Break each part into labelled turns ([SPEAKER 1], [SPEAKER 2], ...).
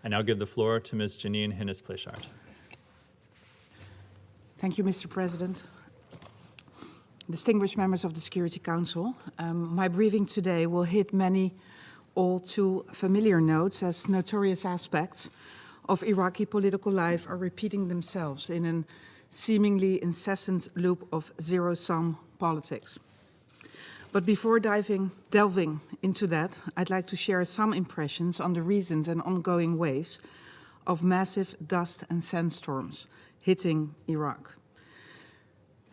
[SPEAKER 1] I now give the floor to Ms. Jeanine Hennis-Plasschaert.
[SPEAKER 2] Thank you, Mr. President. Distinguished members of the Security Council, my briefing today will hit many all too familiar notes as notorious aspects of Iraqi political life are repeating themselves in a seemingly incessant loop of zero-sum politics. But before delving into that, I'd like to share some impressions on the recent and ongoing waves of massive dust and sandstorms hitting Iraq.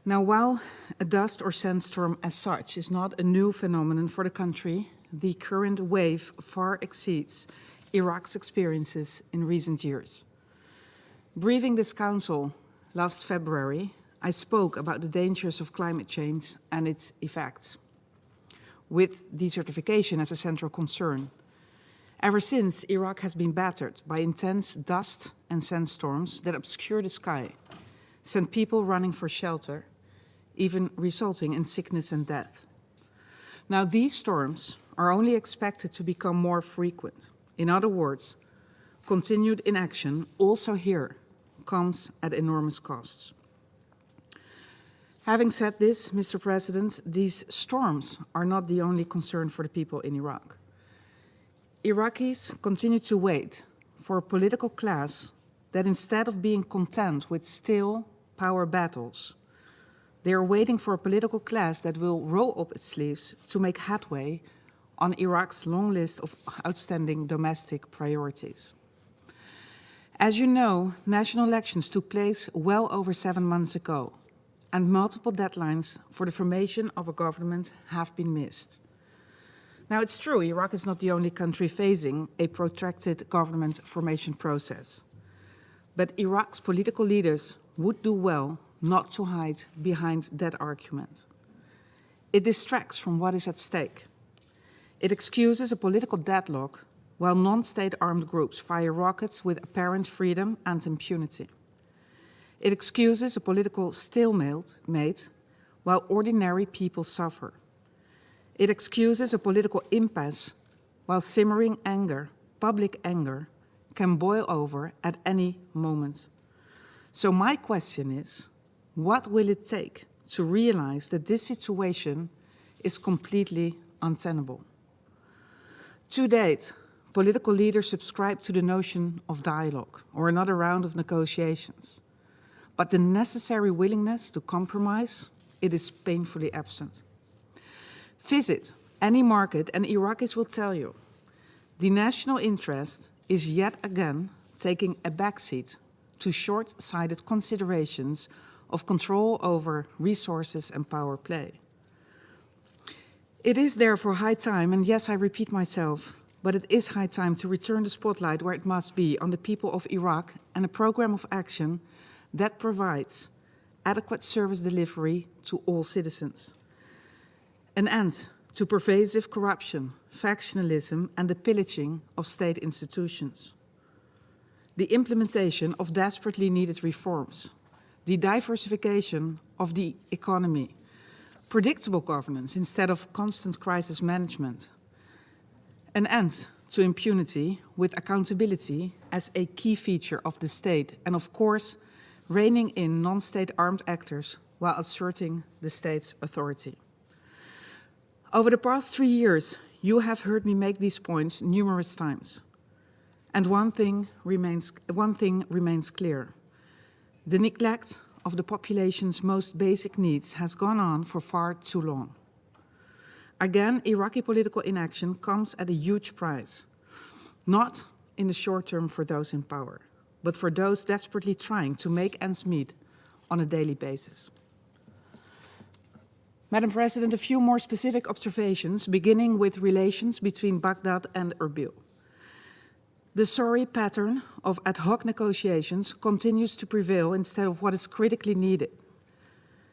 [SPEAKER 2] Now, while a dust or sandstorm as such is not a new phenomenon for the country, the current wave far exceeds Iraq's experiences in recent years. Briefing this Council last February, I spoke about the dangers of climate change and its effects, with desertification as a central concern. Ever since, Iraq has been battered by intense dust and sandstorms that obscure the sky, send people running for shelter, even resulting in sickness and death. Now, these storms are only expected to become more frequent. In other words, continued inaction also here comes at enormous costs. Having said this, Mr. President, these storms are not the only concern for the people in Iraq. Iraqis continue to wait for a political class that, instead of being content with still power battles, they are waiting for a political class that will roll up its sleeves to make headway on Iraq's long list of outstanding domestic priorities. As you know, national elections took place well over 7 months ago, and multiple deadlines for the formation of a government have been missed. Now, it's true, Iraq is not the only country facing a protracted government formation process. But Iraq's political leaders would do well not to hide behind that argument. It distracts from what is at stake. It excuses a political deadlock while non-state armed groups fire rockets with apparent freedom and impunity. It excuses a political stalemate while ordinary people suffer. It excuses a political impasse while simmering anger, public anger, can boil over at any moment. So my question is, what will it take to realize that this situation is completely untenable? To date, political leaders subscribe to the notion of dialogue or another round of negotiations. But the necessary willingness to compromise, it is painfully absent. Visit any market and Iraqis will tell you, the national interest is yet again taking a backseat to short-sighted considerations of control over resources and power play. It is therefore high time, and yes, I repeat myself, but it is high time to return the spotlight where it must be on the people of Iraq and a program of action that provides adequate service delivery to all citizens. An end to pervasive corruption, factionalism, and the pillaging of state institutions. The implementation of desperately needed reforms. The diversification of the economy. Predictable governance instead of constant crisis management. An end to impunity with accountability as a key feature of the state, and of course, reining in non-state armed actors while asserting the state's authority. Over the past 3 years, you have heard me make these points numerous times. And one thing remains clear. The neglect of the population's most basic needs has gone on for far too long. Again, Iraqi political inaction comes at a huge price, not in the short term for those in power, but for those desperately trying to make ends meet on a daily basis. Madam President, a few more specific observations, beginning with relations between Baghdad and Erbil. The sorry pattern of ad hoc negotiations continues to prevail instead of what is critically needed.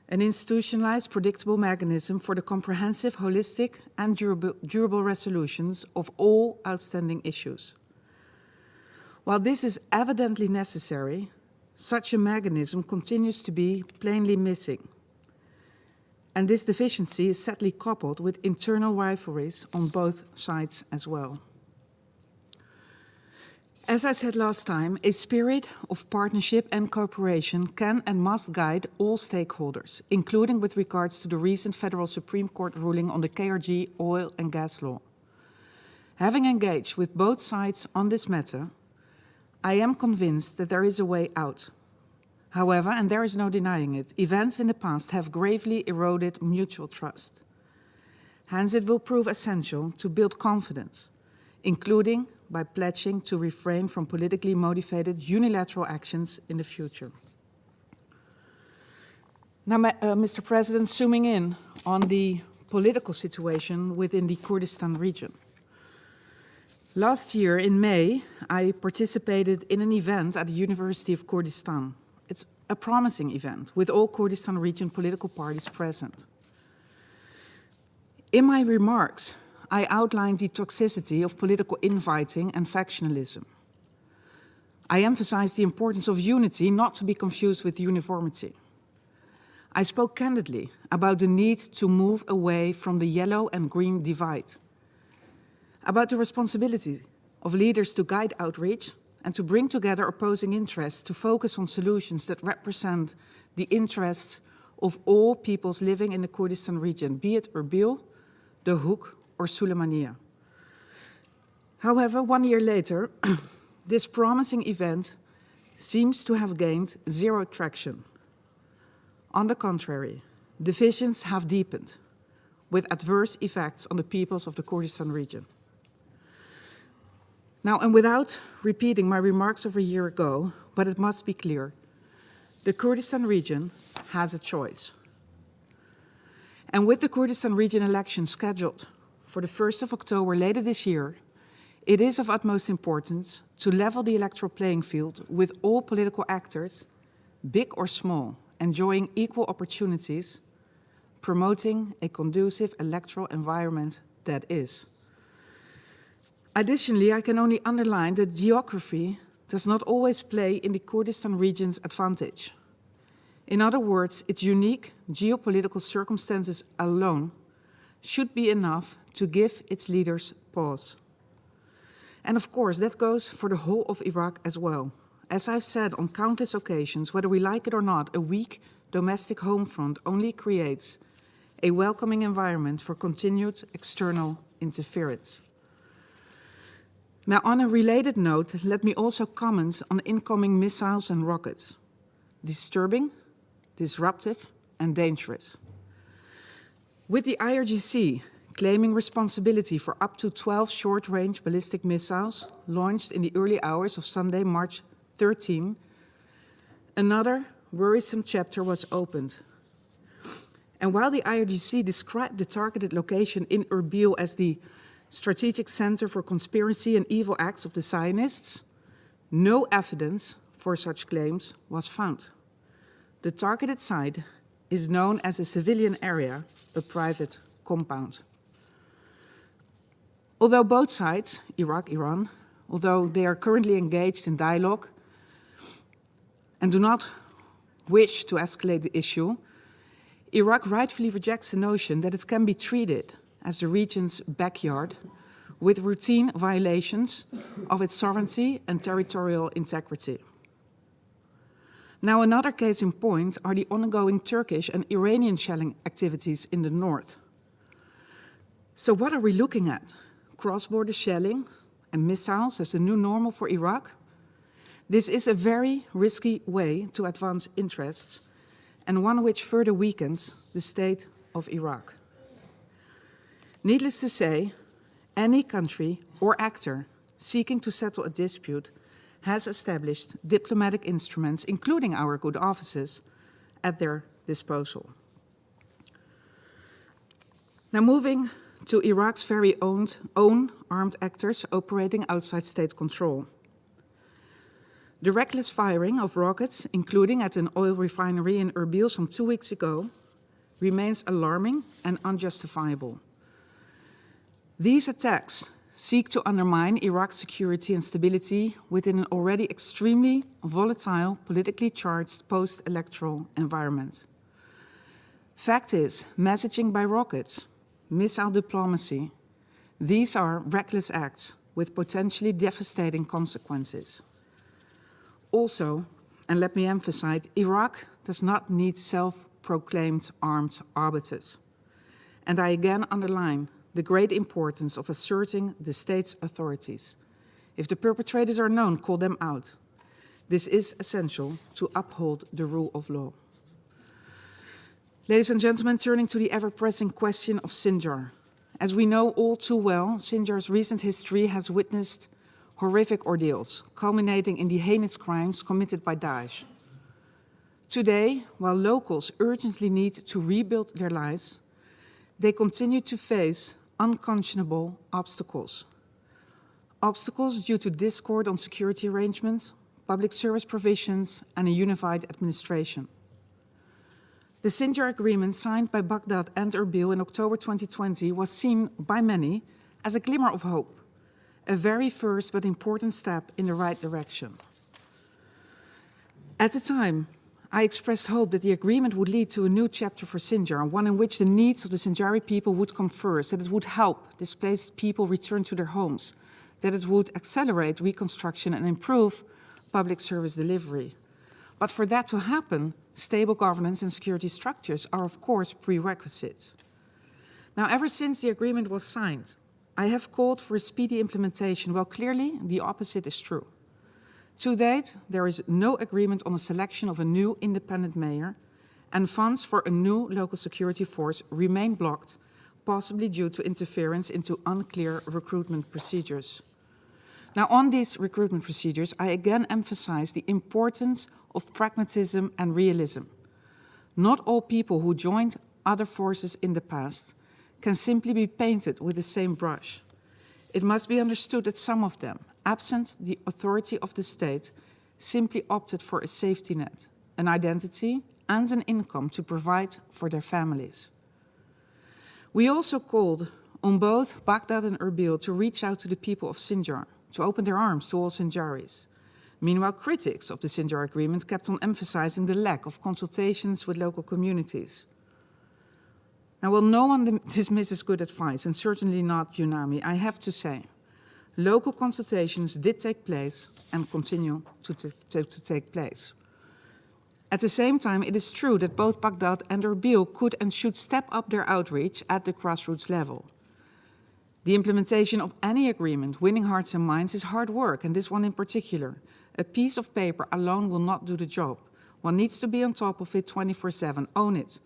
[SPEAKER 2] An institutionalized, predictable mechanism for the comprehensive, holistic, and durable resolutions of all outstanding issues. While this is evidently necessary, such a mechanism continues to be plainly missing. And this deficiency is sadly coupled with internal rivalries on both sides as well. As I said last time, a spirit of partnership and cooperation can and must guide all stakeholders, including with regards to the recent Federal Supreme Court ruling on the KRG oil and gas law. Having engaged with both sides on this matter, I am convinced that there is a way out. However, and there is no denying it, events in the past have gravely eroded mutual trust. Hence, it will prove essential to build confidence, including by pledging to refrain from politically motivated unilateral actions in the future. Now, Mr. President, zooming in on the political situation within the Kurdistan region. Last year, in May, I participated in an event at the University of Kurdistan. It's a promising event, with all Kurdistan region political parties present. In my remarks, I outlined the toxicity of political infighting and factionalism. I emphasized the importance of unity, not to be confused with uniformity. I spoke candidly about the need to move away from the yellow and green divide, about the responsibility of leaders to guide outreach and to bring together opposing interests to focus on solutions that represent the interests of all peoples living in the Kurdistan region, be it Erbil, the Houk, or Suleymaniye. However, 1 year later, this promising event seems to have gained zero traction. On the contrary, divisions have deepened, with adverse effects on the peoples of the Kurdistan region. Now, and without repeating my remarks of a year ago, but it must be clear, the Kurdistan region has a choice. And with the Kurdistan region election scheduled for the 1st of October later this year, it is of utmost importance to level the electoral playing field with all political actors, big or small, enjoying equal opportunities, promoting a conducive electoral environment that is. Additionally, I can only underline that geography does not always play in the Kurdistan region's advantage. In other words, its unique geopolitical circumstances alone should be enough to give its leaders pause. And of course, that goes for the whole of Iraq as well. As I've said on countless occasions, whether we like it or not, a weak domestic home front only creates a welcoming environment for continued external interference. Now, on a related note, let me also comment on incoming missiles and rockets. Disturbing, disruptive, and dangerous. With the IRGC claiming responsibility for up to 12 short-range ballistic missiles launched in the early hours of Sunday, March 13, another worrisome chapter was opened. And while the IRGC described the targeted location in Erbil as the strategic center for conspiracy and evil acts of the Zionists, no evidence for such claims was found. The targeted site is known as a civilian area, a private compound. Although both sides, Iraq, Iran, although they are currently engaged in dialogue and do not wish to escalate the issue, Iraq rightfully rejects the notion that it can be treated as the region's backyard with routine violations of its sovereignty and territorial integrity. Now, another case in point are the ongoing Turkish and Iranian shelling activities in the north. So what are we looking at? Cross-border shelling and missiles as the new normal for Iraq? This is a very risky way to advance interests and one which further weakens the state of Iraq. Needless to say, any country or actor seeking to settle a dispute has established diplomatic instruments, including our good offices, at their disposal. Now, moving to Iraq's very own armed actors operating outside state control. The reckless firing of rockets, including at an oil refinery in Erbil some 2 weeks ago, remains alarming and unjustifiable. These attacks seek to undermine Iraq's security and stability within an already extremely volatile, politically charged post-electoral environment. Fact is, messaging by rockets, missile diplomacy, these are reckless acts with potentially devastating consequences. Also, and let me emphasize, Iraq does not need self-proclaimed armed arbiters. And I again underline the great importance of asserting the state's authorities. If the perpetrators are known, call them out. This is essential to uphold the rule of law. Ladies and gentlemen, turning to the ever-pressing question of Sinjar. As we know all too well, Sinjar's recent history has witnessed horrific ordeals, culminating in the heinous crimes committed by Daesh. Today, while locals urgently need to rebuild their lives, they continue to face unconscionable obstacles. Obstacles due to discord on security arrangements, public service provisions, and a unified administration. The Sinjar agreement signed by Baghdad and Erbil in October 2020 was seen by many as a glimmer of hope, a very first but important step in the right direction. At the time, I expressed hope that the agreement would lead to a new chapter for Sinjar, one in which the needs of the Sinjari people would come first, that it would help displaced people return to their homes, that it would accelerate reconstruction and improve public service delivery. But for that to happen, stable governance and security structures are of course prerequisites. Now, ever since the agreement was signed, I have called for a speedy implementation, while clearly the opposite is true. To date, there is no agreement on the selection of a new independent mayor, and funds for a new local security force remain blocked, possibly due to interference into unclear recruitment procedures. Now, on these recruitment procedures, I again emphasize the importance of pragmatism and realism. Not all people who joined other forces in the past can simply be painted with the same brush. It must be understood that some of them, absent the authority of the state, simply opted for a safety net, an identity, and an income to provide for their families. We also called on both Baghdad and Erbil to reach out to the people of Sinjar, to open their arms to all Sinjaris. Meanwhile, critics of the Sinjar agreement kept on emphasizing the lack of consultations with local communities. Now, while no one dismisses good advice, and certainly not UNAMI, I have to say, local consultations did take place and continue to take place. At the same time, it is true that both Baghdad and Erbil could and should step up their outreach at the grassroots level. The implementation of any agreement, winning hearts and minds, is hard work, and this one in particular. A piece of paper alone will not do the job. One needs to be on top of it 24/7, own it,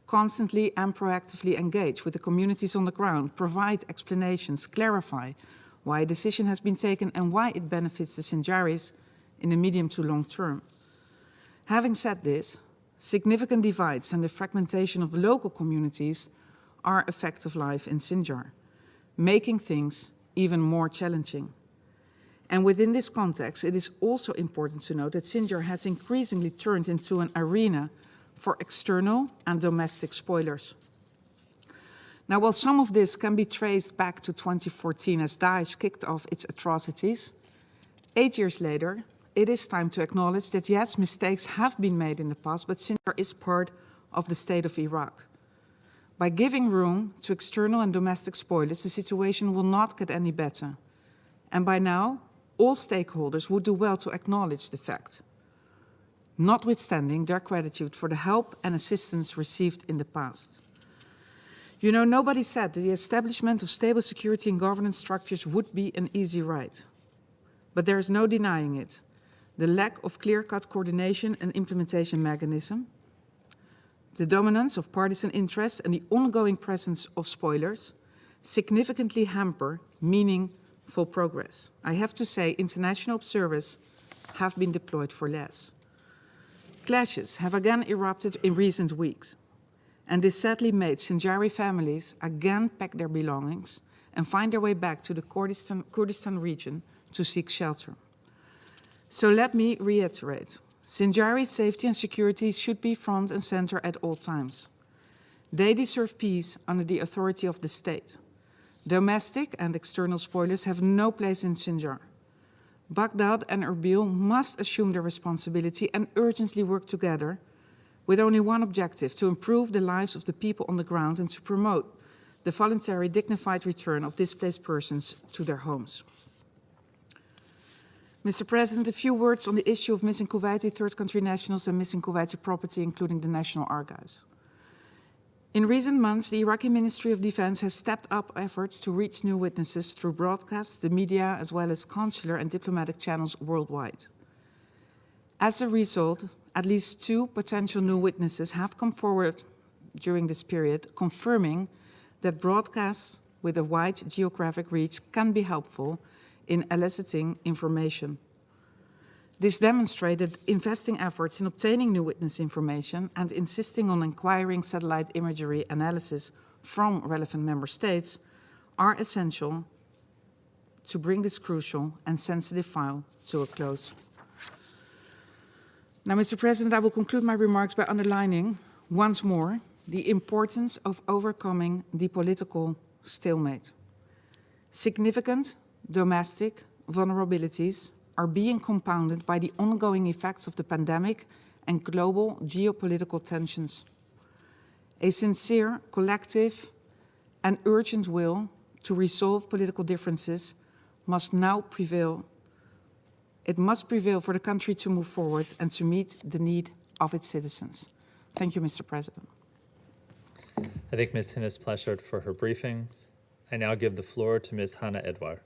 [SPEAKER 2] constantly and proactively engage with the communities on the ground, provide explanations, clarify why a decision has been taken and why it benefits the Sinjaris in the medium to long term. Having said this, significant divides and the fragmentation of local communities are a fact of life in Sinjar, making things even more challenging. And within this context, it is also important to note that Sinjar has increasingly turned into an arena for external and domestic spoilers. Now, while some of this can be traced back to 2014 as Daesh kicked off its atrocities, 8 years later, it is time to acknowledge that yes, mistakes have been made in the past, but Sinjar is part of the state of Iraq. By giving room to external and domestic spoilers, the situation will not get any better. And by now, all stakeholders would do well to acknowledge the fact, notwithstanding their gratitude for the help and assistance received in the past. You know, nobody said that the establishment of stable security and governance structures would be an easy ride. But there is no denying it. The lack of clear-cut coordination and implementation mechanism, the dominance of partisan interests and the ongoing presence of spoilers significantly hamper meaningful progress. I have to say, international observers have been deployed for less. Clashes have again erupted in recent weeks, and this sadly made Sinjari families again pack their belongings and find their way back to the Kurdistan region to seek shelter. So let me reiterate, Sinjari safety and security should be front and center at all times. They deserve peace under the authority of the state. Domestic and external spoilers have no place in Sinjar. Baghdad and Erbil must assume their responsibility and urgently work together with only one objective: to improve the lives of the people on the ground and to promote the voluntary, dignified return of displaced persons to their homes. Mr. President, a few words on the issue of missing Kuwaiti third country nationals and missing Kuwaiti property, including the National Archives. In recent months, the Iraqi Ministry of Defense has stepped up efforts to reach new witnesses through broadcasts, the media, as well as consular and diplomatic channels worldwide. As a result, at least 2 potential new witnesses have come forward during this period, confirming that broadcasts with a wide geographic reach can be helpful in eliciting information. This demonstrated investing efforts in obtaining new witness information and insisting on acquiring satellite imagery analysis from relevant member states are essential to bring this crucial and sensitive file to a close. Now, Mr. President, I will conclude my remarks by underlining once more the importance of overcoming the political stalemate. Significant domestic vulnerabilities are being compounded by the ongoing effects of the pandemic and global geopolitical tensions. A sincere, collective, and urgent will to resolve political differences must now prevail. It must prevail for the country to move forward and to meet the need of its citizens. Thank you, Mr. President.
[SPEAKER 1] I thank Ms. Hennis-Plasschaert for her briefing. I now give the floor to Ms. Hannah Edouard.